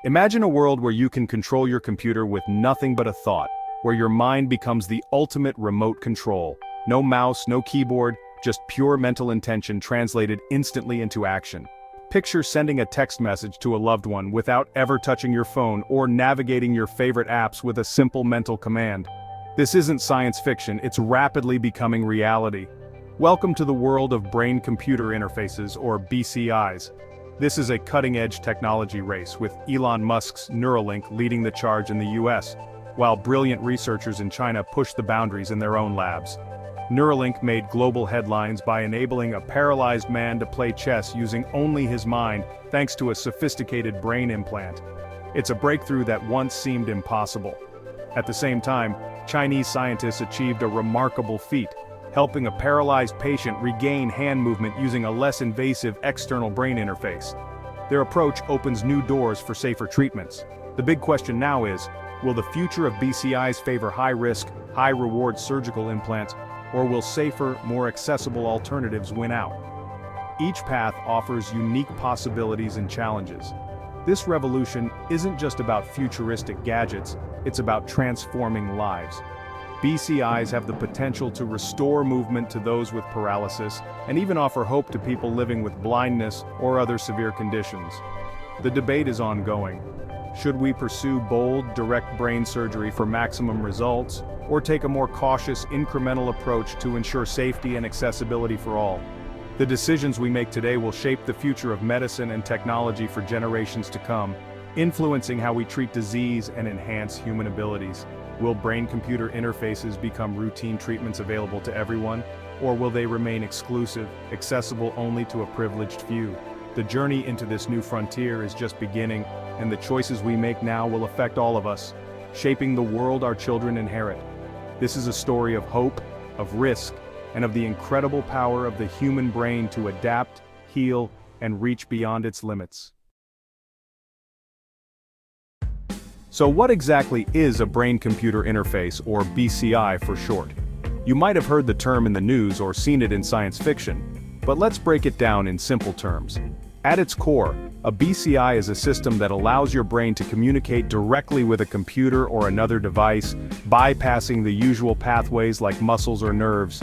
Imagine a world where you can control your computer with nothing but a thought, where your mind becomes the ultimate remote control. No mouse, no keyboard, just pure mental intention translated instantly into action. Picture sending a text message to a loved one without ever touching your phone or navigating your favorite apps with a simple mental command. This isn't science fiction, it's rapidly becoming reality. Welcome to the world of brain-computer interfaces, or BCIs. This is a cutting-edge technology race, with Elon Musk's Neuralink leading the charge in the US, while brilliant researchers in China push the boundaries in their own labs. Neuralink made global headlines by enabling a paralyzed man to play chess using only his mind, thanks to a sophisticated brain implant. It's a breakthrough that once seemed impossible. At the same time, Chinese scientists achieved a remarkable feat, helping a paralyzed patient regain hand movement using a less invasive external brain interface. Their approach opens new doors for safer treatments. The big question now is, will the future of BCIs favor high-risk, high-reward surgical implants, or will safer, more accessible alternatives win out? Each path offers unique possibilities and challenges. This revolution isn't just about futuristic gadgets, it's about transforming lives. BCIs have the potential to restore movement to those with paralysis, and even offer hope to people living with blindness or other severe conditions. The debate is ongoing. Should we pursue bold, direct brain surgery for maximum results, or take a more cautious, incremental approach to ensure safety and accessibility for all? The decisions we make today will shape the future of medicine and technology for generations to come, influencing how we treat disease and enhance human abilities. Will brain-computer interfaces become routine treatments available to everyone, or will they remain exclusive, accessible only to a privileged few? The journey into this new frontier is just beginning, and the choices we make now will affect all of us, shaping the world our children inherit. This is a story of hope, of risk, and of the incredible power of the human brain to adapt, heal, and reach beyond its limits. So what exactly is a brain-computer interface, or BCI for short? You might have heard the term in the news or seen it in science fiction, but let's break it down in simple terms. At its core, a BCI is a system that allows your brain to communicate directly with a computer or another device, bypassing the usual pathways like muscles or nerves.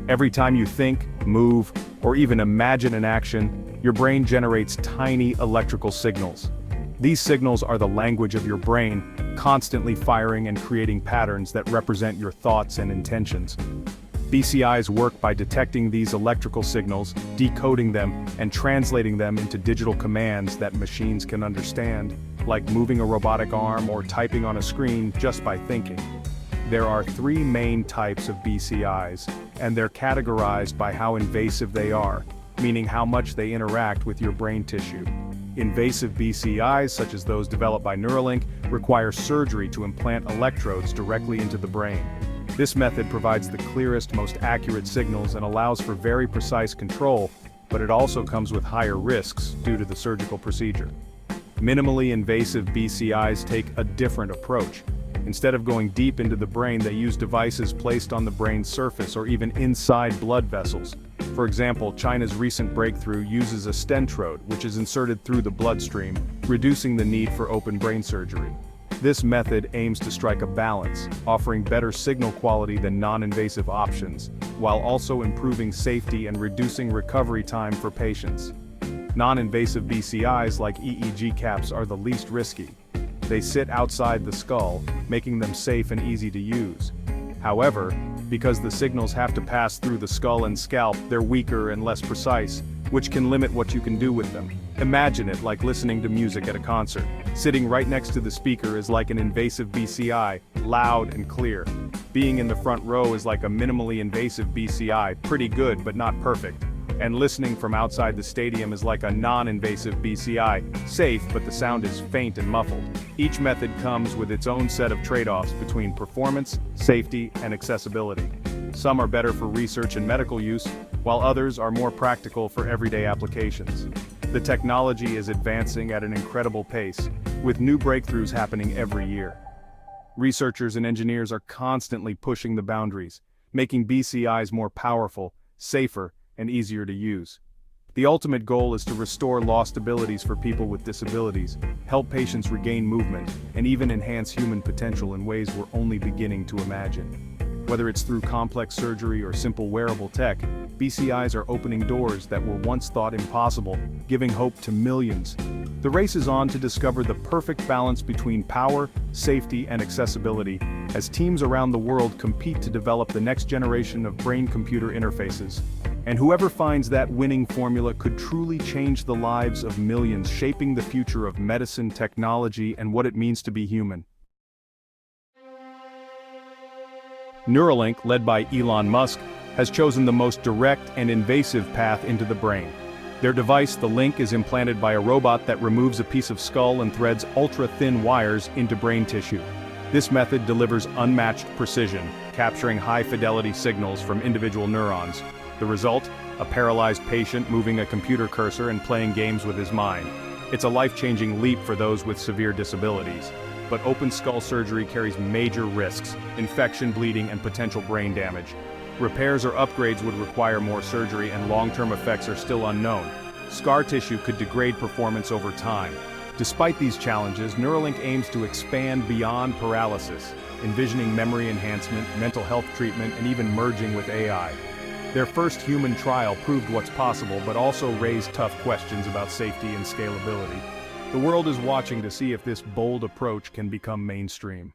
Every time you think, move, or even imagine an action, your brain generates tiny electrical signals. These signals are the language of your brain, constantly firing and creating patterns that represent your thoughts and intentions. BCIs work by detecting these electrical signals, decoding them, and translating them into digital commands that machines can understand, like moving a robotic arm or typing on a screen just by thinking. There are three main types of BCIs, and they're categorized by how invasive they are, meaning how much they interact with your brain tissue. Invasive BCIs, such as those developed by Neuralink, require surgery to implant electrodes directly into the brain. This method provides the clearest, most accurate signals and allows for very precise control, but it also comes with higher risks due to the surgical procedure. Minimally invasive BCIs take a different approach. Instead of going deep into the brain, they use devices placed on the brain's surface or even inside blood vessels. For example, China's recent breakthrough uses a stentrode, which is inserted through the bloodstream, reducing the need for open brain surgery. This method aims to strike a balance, offering better signal quality than non-invasive options, while also improving safety and reducing recovery time for patients. Non-invasive BCIs like EEG caps are the least risky. They sit outside the skull, making them safe and easy to use. However, because the signals have to pass through the skull and scalp, they're weaker and less precise, which can limit what you can do with them. Imagine it like listening to music at a concert. Sitting right next to the speaker is like an invasive BCI, loud and clear. Being in the front row is like a minimally invasive BCI, pretty good but not perfect. And listening from outside the stadium is like a non-invasive BCI, safe but the sound is faint and muffled. Each method comes with its own set of trade-offs between performance, safety, and accessibility. Some are better for research and medical use, while others are more practical for everyday applications. The technology is advancing at an incredible pace, with new breakthroughs happening every year. Researchers and engineers are constantly pushing the boundaries, making BCIs more powerful, safer, and easier to use. The ultimate goal is to restore lost abilities for people with disabilities, help patients regain movement, and even enhance human potential in ways we're only beginning to imagine. Whether it's through complex surgery or simple wearable tech, BCIs are opening doors that were once thought impossible, giving hope to millions. The race is on to discover the perfect balance between power, safety, and accessibility, as teams around the world compete to develop the next generation of brain-computer interfaces. And whoever finds that winning formula could truly change the lives of millions, shaping the future of medicine, technology, and what it means to be human. Neuralink, led by Elon Musk, has chosen the most direct and invasive path into the brain. Their device, the Link, is implanted by a robot that removes a piece of skull and threads ultra-thin wires into brain tissue. This method delivers unmatched precision, capturing high-fidelity signals from individual neurons. The result? A paralyzed patient moving a computer cursor and playing games with his mind. It's a life-changing leap for those with severe disabilities. But open skull surgery carries major risks: infection, bleeding, and potential brain damage. Repairs or upgrades would require more surgery, and long-term effects are still unknown. Scar tissue could degrade performance over time. Despite these challenges, Neuralink aims to expand beyond paralysis, envisioning memory enhancement, mental health treatment, and even merging with AI. Their first human trial proved what's possible, but also raised tough questions about safety and scalability. The world is watching to see if this bold approach can become mainstream.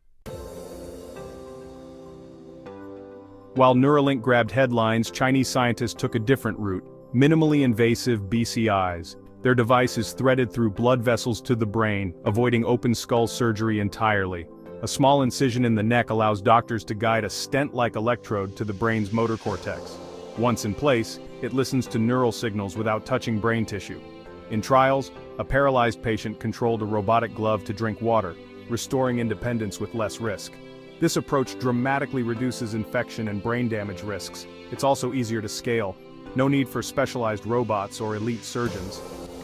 While Neuralink grabbed headlines, Chinese scientists took a different route: minimally invasive BCIs. Their device is threaded through blood vessels to the brain, avoiding open skull surgery entirely. A small incision in the neck allows doctors to guide a stent-like electrode to the brain's motor cortex. Once in place, it listens to neural signals without touching brain tissue. In trials, a paralyzed patient controlled a robotic glove to drink water, restoring independence with less risk. This approach dramatically reduces infection and brain damage risks. It's also easier to scale. No need for specialized robots or elite surgeons.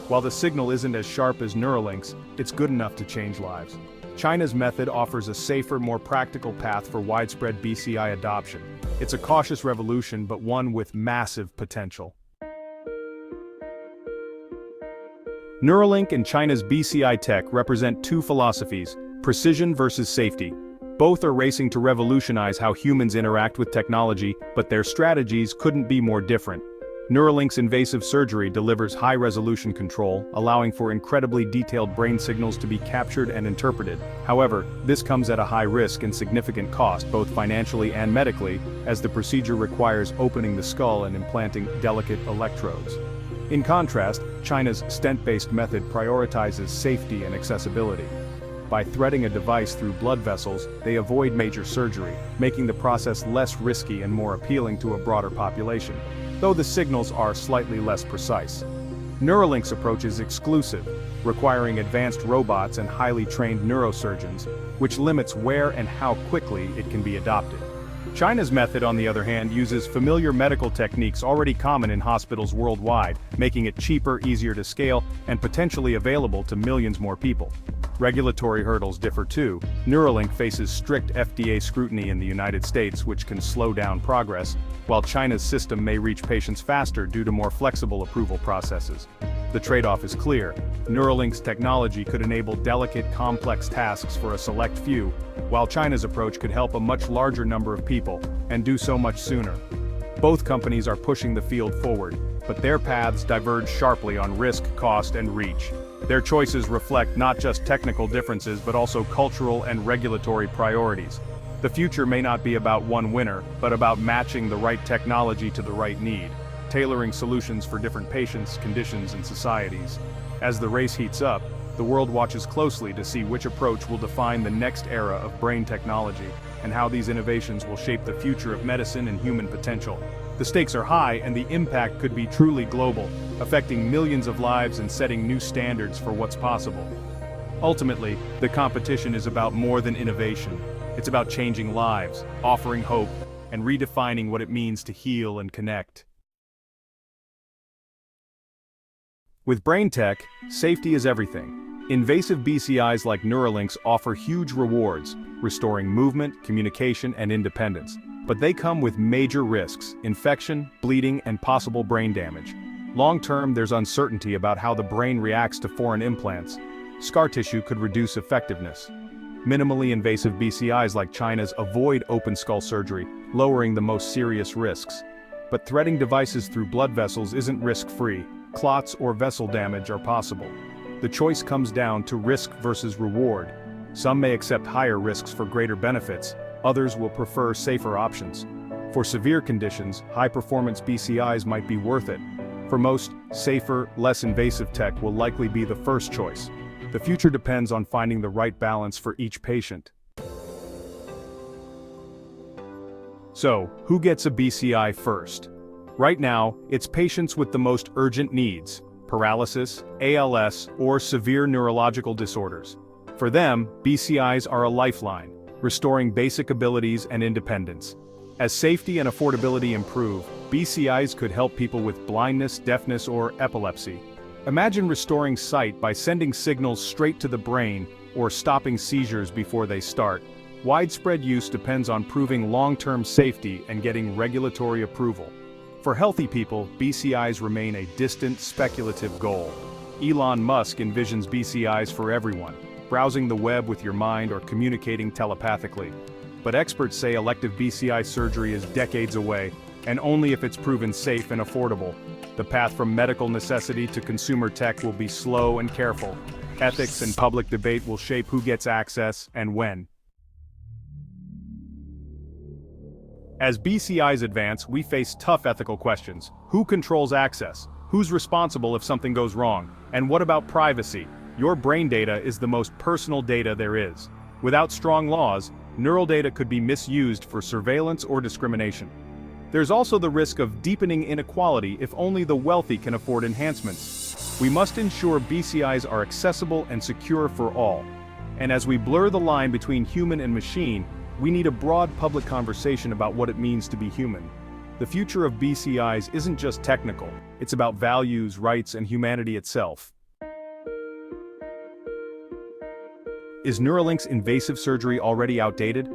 While the signal isn't as sharp as Neuralink's, it's good enough to change lives. China's method offers a safer, more practical path for widespread BCI adoption. It's a cautious revolution, but one with massive potential. Neuralink and China's BCI tech represent two philosophies: precision versus safety. Both are racing to revolutionize how humans interact with technology, but their strategies couldn't be more different. Neuralink's invasive surgery delivers high-resolution control, allowing for incredibly detailed brain signals to be captured and interpreted. However, this comes at a high risk and significant cost, both financially and medically, as the procedure requires opening the skull and implanting delicate electrodes. In contrast, China's stent-based method prioritizes safety and accessibility. By threading a device through blood vessels, they avoid major surgery, making the process less risky and more appealing to a broader population, though the signals are slightly less precise. Neuralink's approach is exclusive, requiring advanced robots and highly trained neurosurgeons, which limits where and how quickly it can be adopted. China's method, on the other hand, uses familiar medical techniques already common in hospitals worldwide, making it cheaper, easier to scale, and potentially available to millions more people. Regulatory hurdles differ too. Neuralink faces strict FDA scrutiny in the United States, which can slow down progress, while China's system may reach patients faster due to more flexible approval processes. The trade-off is clear. Neuralink's technology could enable delicate, complex tasks for a select few, while China's approach could help a much larger number of people, and do so much sooner. Both companies are pushing the field forward, but their paths diverge sharply on risk, cost, and reach. Their choices reflect not just technical differences but also cultural and regulatory priorities. The future may not be about one winner, but about matching the right technology to the right need, tailoring solutions for different patients, conditions, and societies. As the race heats up, the world watches closely to see which approach will define the next era of brain technology, and how these innovations will shape the future of medicine and human potential. The stakes are high, and the impact could be truly global, affecting millions of lives and setting new standards for what's possible. Ultimately, the competition is about more than innovation. It's about changing lives, offering hope, and redefining what it means to heal and connect. With brain tech, safety is everything. Invasive BCIs like Neuralink's offer huge rewards, restoring movement, communication, and independence. But they come with major risks: infection, bleeding, and possible brain damage. Long-term, there's uncertainty about how the brain reacts to foreign implants. Scar tissue could reduce effectiveness. Minimally invasive BCIs like China's avoid open skull surgery, lowering the most serious risks. But threading devices through blood vessels isn't risk-free. Clots or vessel damage are possible. The choice comes down to risk versus reward. Some may accept higher risks for greater benefits, others will prefer safer options. For severe conditions, high-performance BCIs might be worth it. For most, safer, less invasive tech will likely be the first choice. The future depends on finding the right balance for each patient. So, who gets a BCI first? Right now, it's patients with the most urgent needs: paralysis, ALS, or severe neurological disorders. For them, BCIs are a lifeline, restoring basic abilities and independence. As safety and affordability improve, BCIs could help people with blindness, deafness, or epilepsy. Imagine restoring sight by sending signals straight to the brain or stopping seizures before they start. Widespread use depends on proving long-term safety and getting regulatory approval. For healthy people, BCIs remain a distant, speculative goal. Elon Musk envisions BCIs for everyone, browsing the web with your mind or communicating telepathically. But experts say elective BCI surgery is decades away, and only if it's proven safe and affordable. The path from medical necessity to consumer tech will be slow and careful. Ethics and public debate will shape who gets access and when. As BCIs advance, we face tough ethical questions. Who controls access? Who's responsible if something goes wrong? And what about privacy? Your brain data is the most personal data there is. Without strong laws, neural data could be misused for surveillance or discrimination. There's also the risk of deepening inequality if only the wealthy can afford enhancements. We must ensure BCIs are accessible and secure for all. And as we blur the line between human and machine, we need a broad public conversation about what it means to be human. The future of BCIs isn't just technical, it's about values, rights, and humanity itself. Is Neuralink's invasive surgery already outdated?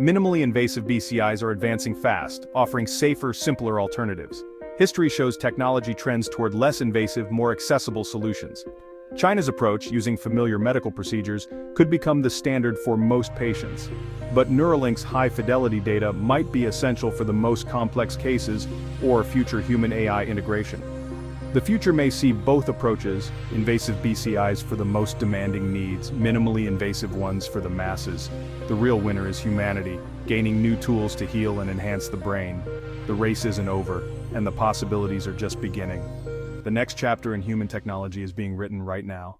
Minimally invasive BCIs are advancing fast, offering safer, simpler alternatives. History shows technology trends toward less invasive, more accessible solutions. China's approach, using familiar medical procedures, could become the standard for most patients. But Neuralink's high-fidelity data might be essential for the most complex cases or future human-AI integration. The future may see both approaches: invasive BCIs for the most demanding needs, minimally invasive ones for the masses. The real winner is humanity, gaining new tools to heal and enhance the brain. The race isn't over, and the possibilities are just beginning. The next chapter in human technology is being written right now.